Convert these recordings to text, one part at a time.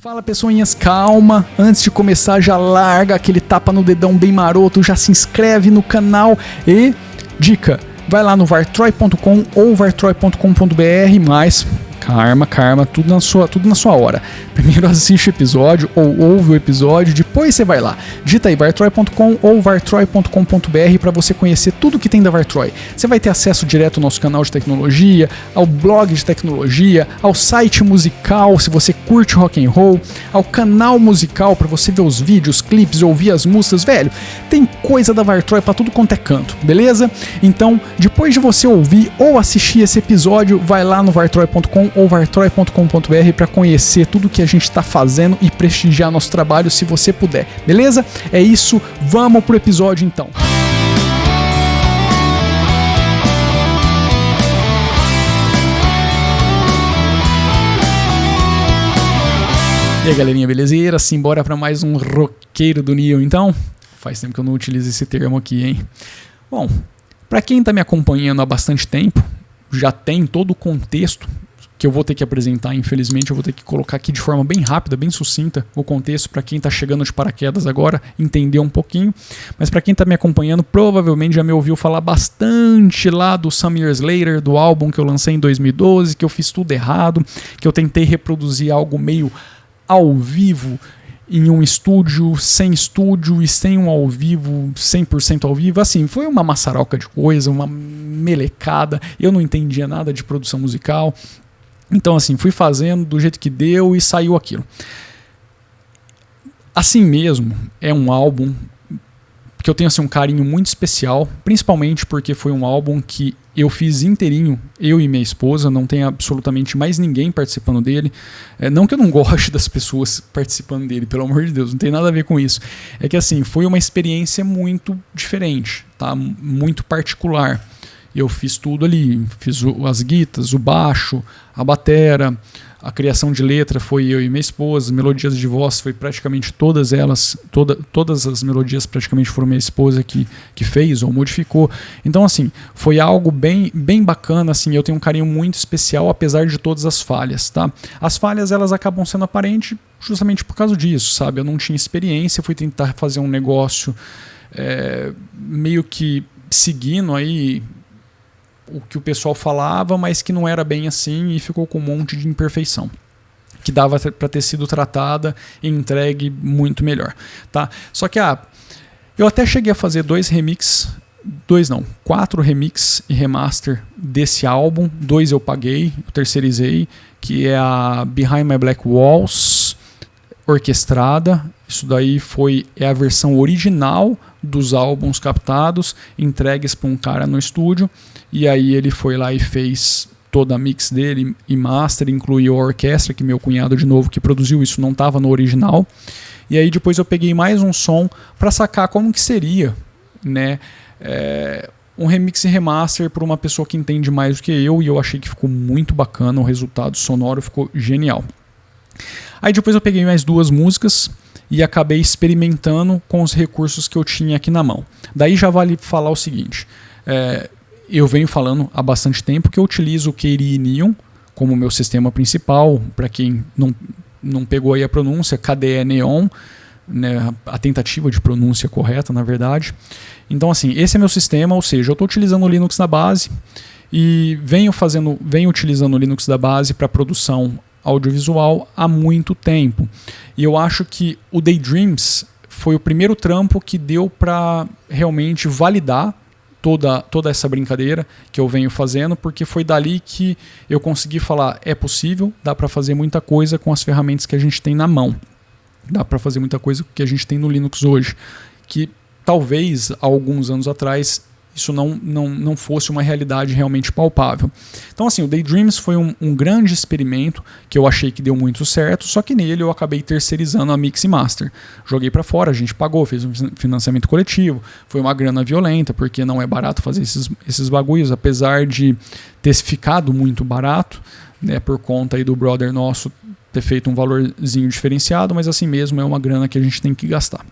Fala pessoinhas, calma, antes de começar já larga aquele tapa no dedão bem maroto, já se inscreve no canal e, dica, vai lá no vartroy.com ou vartroy.com.br, mas calma, tudo na sua hora. Primeiro assiste o episódio ou ouve o episódio, depois você vai lá. Digita aí vartroy.com ou vartroy.com.br para você conhecer tudo que tem da Vartroy. Você vai ter acesso direto ao nosso canal de tecnologia, ao blog de tecnologia, ao site musical, se você curte rock and roll, ao canal musical para você ver os vídeos, clipes, ouvir as músicas, velho. Tem coisa da Vartroy para tudo quanto é canto, beleza? Então, depois de você ouvir ou assistir esse episódio, vai lá no vartroy.com ou vartroy.com.br para conhecer tudo que a gente está fazendo e prestigiar nosso trabalho se você puder, beleza? É isso, vamos pro episódio então. E aí galerinha, belezeira? Simbora para mais um roqueiro do Neo então? Faz tempo que eu não utilizo esse termo aqui, hein? Bom, para quem está me acompanhando há bastante tempo, já tem todo o contexto que eu vou ter que apresentar, infelizmente eu vou ter que colocar aqui de forma bem rápida, bem sucinta, o contexto para quem está chegando de paraquedas agora, entender um pouquinho, mas para quem está me acompanhando, provavelmente já me ouviu falar bastante lá do Some Years Later, do álbum que eu lancei em 2012, que eu fiz tudo errado, que eu tentei reproduzir algo meio ao vivo, em um estúdio e sem um ao vivo, 100% ao vivo, assim, foi uma maçaroca de coisa, uma melecada, eu não entendia nada de produção musical. Então assim, fui fazendo do jeito que deu e saiu aquilo. Assim mesmo, é um álbum que eu tenho assim, um carinho muito especial, principalmente porque foi um álbum que eu fiz inteirinho, eu e minha esposa, não tem absolutamente mais ninguém participando dele. Não que eu não goste das pessoas participando dele, pelo amor de Deus, não tem nada a ver com isso. É que assim, foi uma experiência muito diferente, tá? Muito particular. Eu fiz tudo ali, fiz as guitas, o baixo, a batera, a criação de letra foi eu e minha esposa, melodias de voz foi praticamente todas elas, todas as melodias praticamente foram minha esposa que fez ou modificou. Então assim, foi algo bem bacana, assim, eu tenho um carinho muito especial apesar de todas as falhas, tá? As falhas elas acabam sendo aparentes justamente por causa disso, sabe? Eu não tinha experiência, fui tentar fazer um negócio meio que seguindo aí o que o pessoal falava, mas que não era bem assim e ficou com um monte de imperfeição que dava para ter sido tratada e entregue muito melhor, tá? Só que eu até cheguei a fazer 4 remix e remaster desse álbum, 2 eu paguei, eu terceirizei, que é a Behind My Black Walls orquestrada. Isso daí é a versão original dos álbuns captados, entregues para um cara no estúdio, e aí ele foi lá e fez toda a mix dele e master, incluiu a orquestra, que meu cunhado de novo que produziu, isso não estava no original. E aí depois eu peguei mais um som para sacar como que seria, né, um remix e remaster por uma pessoa que entende mais do que eu, e eu achei que ficou muito bacana, o resultado sonoro ficou genial. Aí depois eu peguei mais 2 músicas e acabei experimentando com os recursos que eu tinha aqui na mão. Daí já vale falar o seguinte, eu venho falando há bastante tempo que eu utilizo o KDE Neon como meu sistema principal, para quem não pegou aí a pronúncia, KDE Neon, né, a tentativa de pronúncia correta, na verdade. Então assim, esse é meu sistema, ou seja, eu estou utilizando o Linux da base e venho utilizando o Linux da base para produção audiovisual há muito tempo. E eu acho que o Daydreams foi o primeiro trampo que deu para realmente validar toda essa brincadeira que eu venho fazendo, porque foi dali que eu consegui falar, é possível, dá para fazer muita coisa com as ferramentas que a gente tem na mão. Dá para fazer muita coisa que a gente tem no Linux hoje, que talvez há alguns anos atrás isso não fosse uma realidade realmente palpável. Então assim, o Daydreams foi um grande experimento que eu achei que deu muito certo, só que nele eu acabei terceirizando a mix e master. Joguei para fora, a gente pagou, fez um financiamento coletivo, foi uma grana violenta, porque não é barato fazer esses bagulhos, apesar de ter ficado muito barato, né, por conta aí do brother nosso ter feito um valorzinho diferenciado, mas assim mesmo é uma grana que a gente tem que gastar.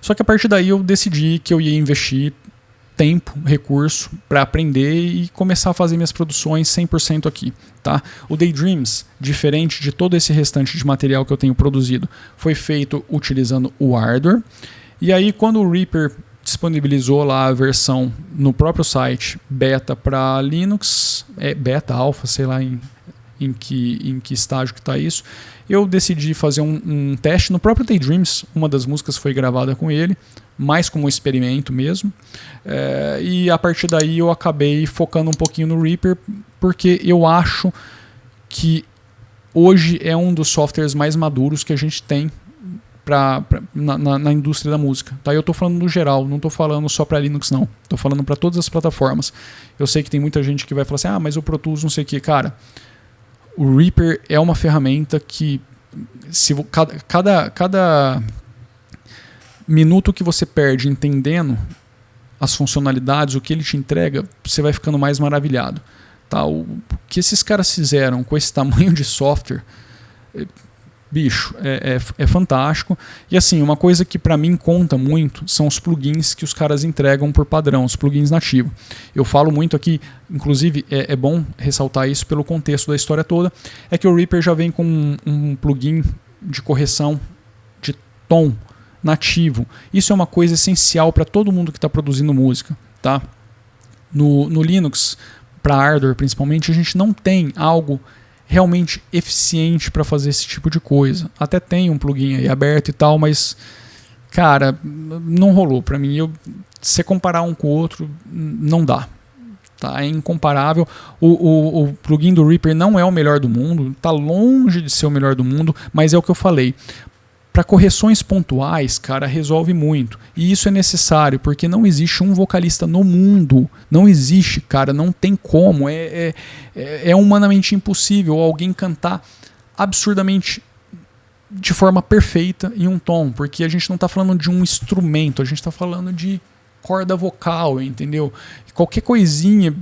Só que a partir daí eu decidi que eu ia investir tempo, recurso para aprender e começar a fazer minhas produções 100% aqui. Tá? O Daydreams, diferente de todo esse restante de material que eu tenho produzido, foi feito utilizando o hardware. E aí, quando o Reaper disponibilizou lá a versão no próprio site beta para Linux, beta, alpha, sei lá em que estágio que está isso, eu decidi fazer um teste no próprio Daydreams. Uma das músicas foi gravada com ele, mais como um experimento mesmo, e a partir daí eu acabei focando um pouquinho no Reaper, porque eu acho que hoje é um dos softwares mais maduros que a gente tem na indústria da música. Tá? Eu estou falando no geral, não estou falando só para Linux não, estou falando para todas as plataformas. Eu sei que tem muita gente que vai falar assim, mas o Pro Tools não sei o que. Cara, o Reaper é uma ferramenta que cada minuto que você perde entendendo as funcionalidades, o que ele te entrega, você vai ficando mais maravilhado. Tá? O que esses caras fizeram com esse tamanho de software, bicho, é fantástico. E assim, uma coisa que para mim conta muito são os plugins que os caras entregam por padrão, os plugins nativos. Eu falo muito aqui, inclusive é bom ressaltar isso pelo contexto da história toda, é que o Reaper já vem com um plugin de correção de tom nativo. Isso é uma coisa essencial para todo mundo que está produzindo música. Tá? No Linux, para hardware principalmente, a gente não tem algo realmente eficiente para fazer esse tipo de coisa. Até tem um plugin aí aberto e tal, mas cara, não rolou para mim. Se comparar um com o outro, não dá. Tá? É incomparável. O plugin do Reaper não é o melhor do mundo, está longe de ser o melhor do mundo, mas é o que eu falei. Para correções pontuais, cara, resolve muito. E isso é necessário, porque não existe um vocalista no mundo. Não existe, cara, não tem como. É humanamente impossível alguém cantar absurdamente de forma perfeita em um tom, porque a gente não está falando de um instrumento, a gente está falando de corda vocal, entendeu? Qualquer coisinha,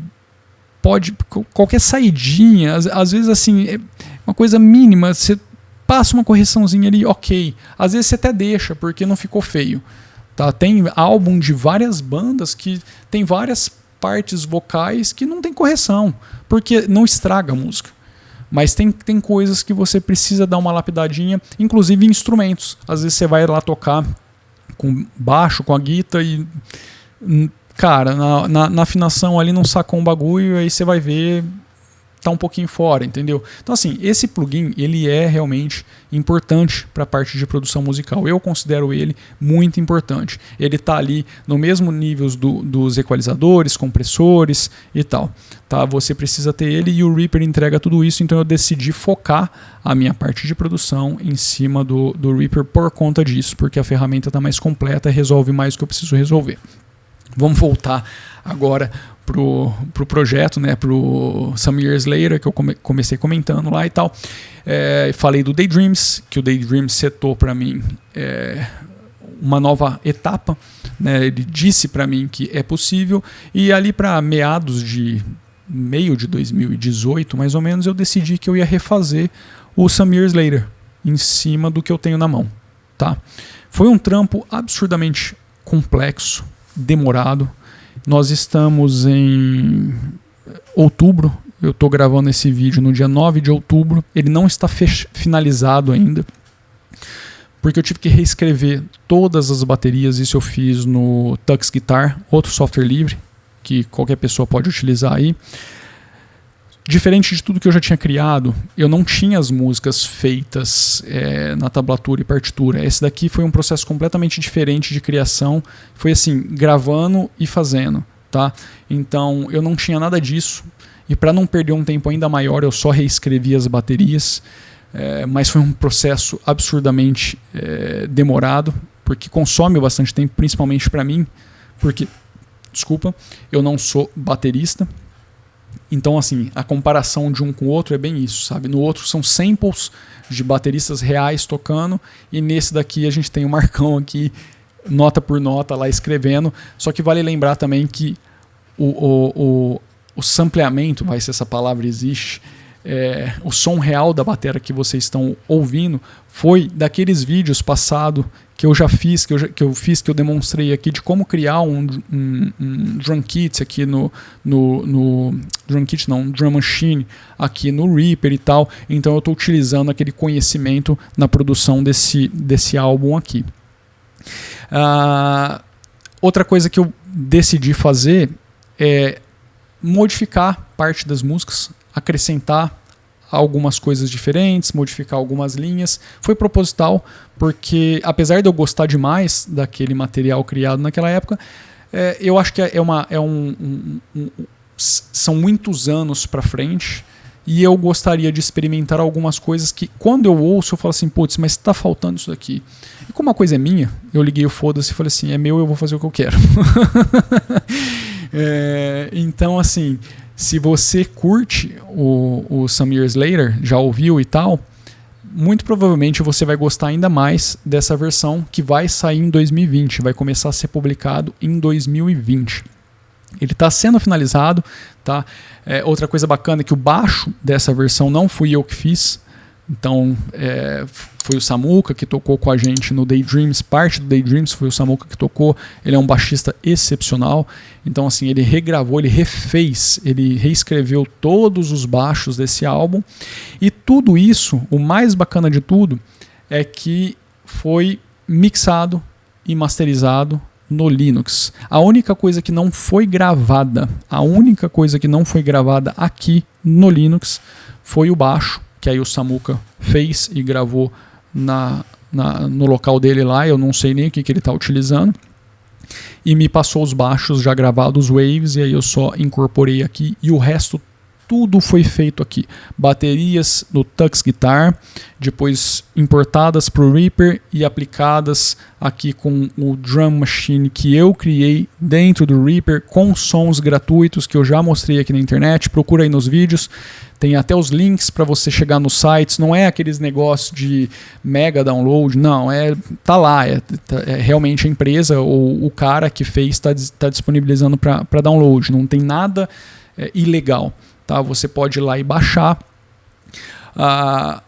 qualquer saidinha, às vezes assim, é uma coisa mínima, você passa uma correçãozinha ali, ok. Às vezes você até deixa, porque não ficou feio. Tá? Tem álbum de várias bandas que tem várias partes vocais que não tem correção, porque não estraga a música. Mas tem coisas que você precisa dar uma lapidadinha, inclusive instrumentos. Às vezes você vai lá tocar com baixo, com a guitarra e... cara, na afinação ali não sacou um bagulho, aí você vai ver... tá um pouquinho fora, entendeu? Então assim, esse plugin, ele é realmente importante para a parte de produção musical. Eu considero ele muito importante. Ele está ali no mesmo nível dos equalizadores, compressores e tal. Tá? Você precisa ter ele e o Reaper entrega tudo isso, então eu decidi focar a minha parte de produção em cima do Reaper por conta disso, porque a ferramenta está mais completa e resolve mais o que eu preciso resolver. Vamos voltar agora pro projeto, né, pro Some Years Later, que eu comecei comentando lá e tal. Falei do Daydreams, que o Daydreams setou para mim uma nova etapa, né, ele disse para mim que é possível, e ali para meio de 2018, mais ou menos, eu decidi que eu ia refazer o Some Years Later, em cima do que eu tenho na mão. Tá? Foi um trampo absurdamente complexo, demorado. Nós estamos em outubro, eu estou gravando esse vídeo no dia 9 de outubro, ele não está finalizado ainda, porque eu tive que reescrever todas as baterias. Isso eu fiz no Tux Guitar, outro software livre, que qualquer pessoa pode utilizar aí. Diferente de tudo que eu já tinha criado, eu não tinha as músicas feitas na tablatura e partitura. Esse daqui foi um processo completamente diferente de criação. Foi assim, gravando e fazendo. Tá? Então eu não tinha nada disso. E para não perder um tempo ainda maior, eu só reescrevi as baterias. Mas foi um processo absurdamente demorado, porque consome bastante tempo, principalmente para mim. Porque, desculpa, eu não sou baterista. Então, assim, a comparação de um com o outro é bem isso, sabe? No outro são samples de bateristas reais tocando, e nesse daqui a gente tem o Marcão aqui, nota por nota, lá escrevendo. Só que vale lembrar também que o sampleamento, vai se essa palavra existe, o som real da bateria que vocês estão ouvindo foi daqueles vídeos passados que eu já fiz, que eu demonstrei aqui de como criar um drum kit aqui no drum kit não, drum machine aqui no Reaper e tal. Então eu estou utilizando aquele conhecimento na produção desse álbum aqui. Outra coisa que eu decidi fazer é modificar parte das músicas, acrescentar algumas coisas diferentes, modificar algumas linhas. Foi proposital, porque apesar de eu gostar demais daquele material criado naquela época, eu acho que são muitos anos para frente, e eu gostaria de experimentar algumas coisas que, quando eu ouço, eu falo assim, putz, mas está faltando isso daqui. E como a coisa é minha, eu liguei o foda-se e falei assim, é meu, eu vou fazer o que eu quero. Então, assim, se você curte o Some Years Later, já ouviu e tal, muito provavelmente você vai gostar ainda mais dessa versão que vai sair em 2020, vai começar a ser publicado em 2020. Ele está sendo finalizado, tá? Outra coisa bacana é que o baixo dessa versão não fui eu que fiz, então foi o Samuka que tocou com a gente no Daydreams, parte do Daydreams foi o Samuka que tocou. Ele é um baixista excepcional, então assim, ele regravou, ele refez, ele reescreveu todos os baixos desse álbum, e tudo isso, o mais bacana de tudo, é que foi mixado e masterizado no Linux. A única coisa que não foi gravada, aqui no Linux foi o baixo, que aí o Samuka fez e gravou no local dele lá. Eu não sei nem o que ele está utilizando, e me passou os baixos já gravados, waves, e aí eu só incorporei aqui, e o resto tudo foi feito aqui. Baterias no Tux Guitar, depois importadas para o Reaper e aplicadas aqui com o Drum Machine que eu criei dentro do Reaper, com sons gratuitos que eu já mostrei aqui na internet. Procura aí nos vídeos, tem até os links para você chegar nos sites. Não é aqueles negócios de mega download, não, tá lá, é realmente a empresa ou o cara que fez está disponibilizando para download, não tem nada ilegal. Tá, você pode ir lá e baixar.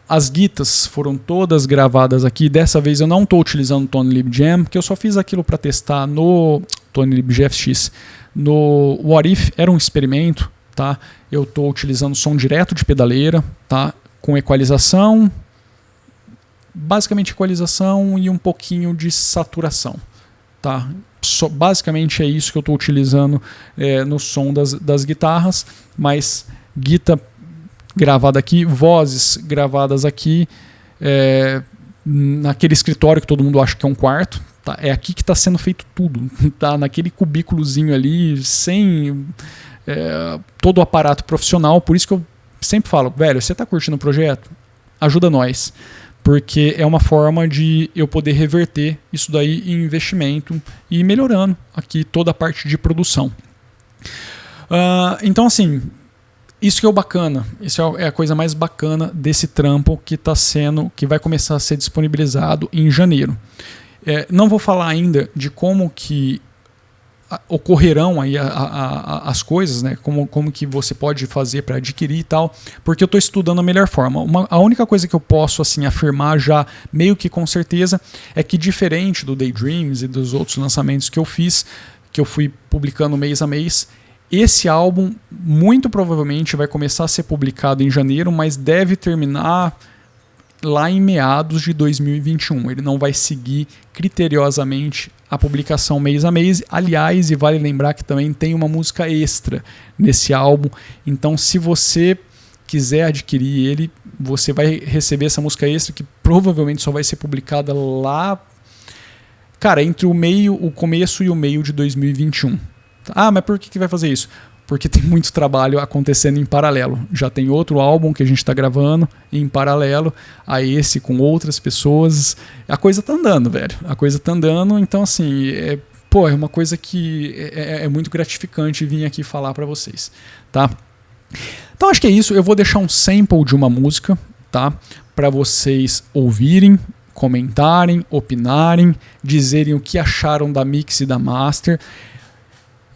As guitas foram todas gravadas aqui. Dessa vez eu não estou utilizando o Tone Lib Jam, porque eu só fiz aquilo para testar no Tone Lib GFX. No What If era um experimento. Tá? Eu estou utilizando som direto de pedaleira, tá? Com equalização, basicamente equalização e um pouquinho de saturação. Tá? Basicamente é isso que eu estou utilizando no som das guitarras, mas guitarra gravada aqui, vozes gravadas aqui, naquele escritório que todo mundo acha que é um quarto, tá? É aqui que está sendo feito tudo, tá? Naquele cubículozinho ali, sem todo o aparato profissional. Por isso que eu sempre falo, velho, você está curtindo o projeto? Ajuda nós. Porque é uma forma de eu poder reverter isso daí em investimento e ir melhorando aqui toda a parte de produção. Então, assim, isso que é o bacana, isso é a coisa mais bacana desse trampo que vai começar a ser disponibilizado em janeiro. Não vou falar ainda de como que ocorrerão aí as coisas, né? Como que você pode fazer para adquirir e tal, porque eu estou estudando a melhor forma. A única coisa que eu posso assim afirmar já meio que com certeza é que, diferente do Daydreams e dos outros lançamentos que eu fiz, que eu fui publicando mês a mês, esse álbum muito provavelmente vai começar a ser publicado em janeiro, mas deve terminar lá em meados de 2021. Ele não vai seguir criteriosamente a publicação mês a mês. Aliás, e vale lembrar que também tem uma música extra nesse álbum. Então, se você quiser adquirir ele, você vai receber essa música extra, que provavelmente só vai ser publicada lá, cara, entre o começo e o meio de 2021. Mas por que vai fazer isso? Porque tem muito trabalho acontecendo em paralelo. Já tem outro álbum que a gente está gravando em paralelo a esse, com outras pessoas. A coisa tá andando, velho. A coisa tá andando, então assim, é uma coisa que é muito gratificante vir aqui falar para vocês, tá? Então acho que é isso. Eu vou deixar um sample de uma música, tá? Para vocês ouvirem, comentarem, opinarem, dizerem o que acharam da mix e da master.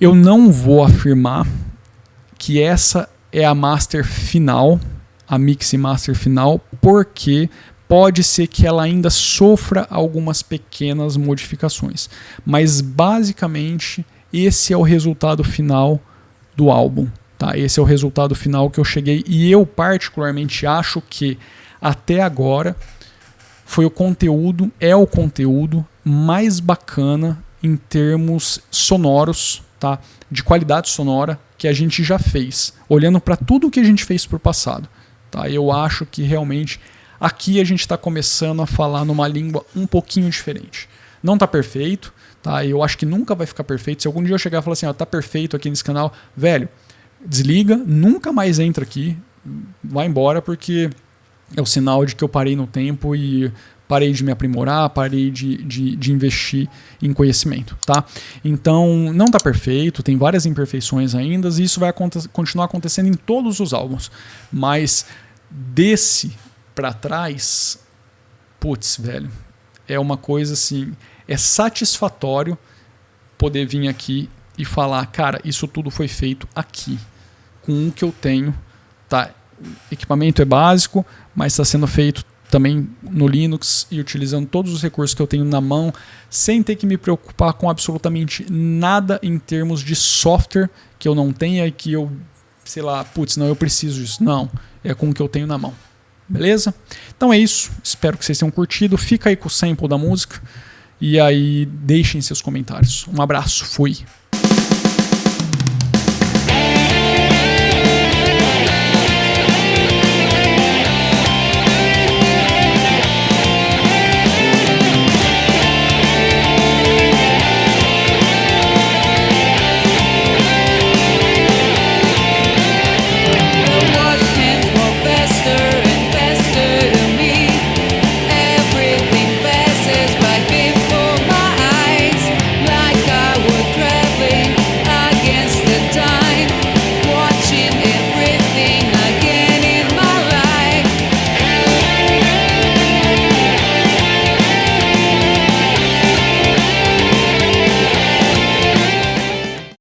Eu não vou afirmar que essa é a master final, a mix e master final, porque pode ser que ela ainda sofra algumas pequenas modificações. Mas basicamente esse é o resultado final do álbum. Tá? Esse é o resultado final que eu cheguei, e eu particularmente acho que até agora é o conteúdo mais bacana em termos sonoros, tá? De qualidade sonora que a gente já fez, olhando para tudo que a gente fez pro passado. Tá? Eu acho que realmente aqui a gente está começando a falar numa língua um pouquinho diferente. Não está perfeito, tá? Eu acho que nunca vai ficar perfeito. Se algum dia eu chegar e falar assim, ó, tá perfeito aqui nesse canal, velho, desliga, nunca mais entra aqui, vai embora, porque é o sinal de que eu parei no tempo e parei de me aprimorar, parei de investir em conhecimento, tá? Então, não tá perfeito, tem várias imperfeições ainda, e isso vai continuar acontecendo em todos os álbuns, mas desse pra trás, putz, velho, é uma coisa assim, é satisfatório poder vir aqui e falar, cara, isso tudo foi feito aqui, com o que eu tenho, tá? O equipamento é básico, mas está sendo feito também no Linux e utilizando todos os recursos que eu tenho na mão, sem ter que me preocupar com absolutamente nada em termos de software que eu não tenha e que eu, sei lá, putz, não, eu preciso disso. Não, é com o que eu tenho na mão. Beleza? Então é isso, espero que vocês tenham curtido. Fica aí com o sample da música e aí deixem seus comentários. Um abraço, fui!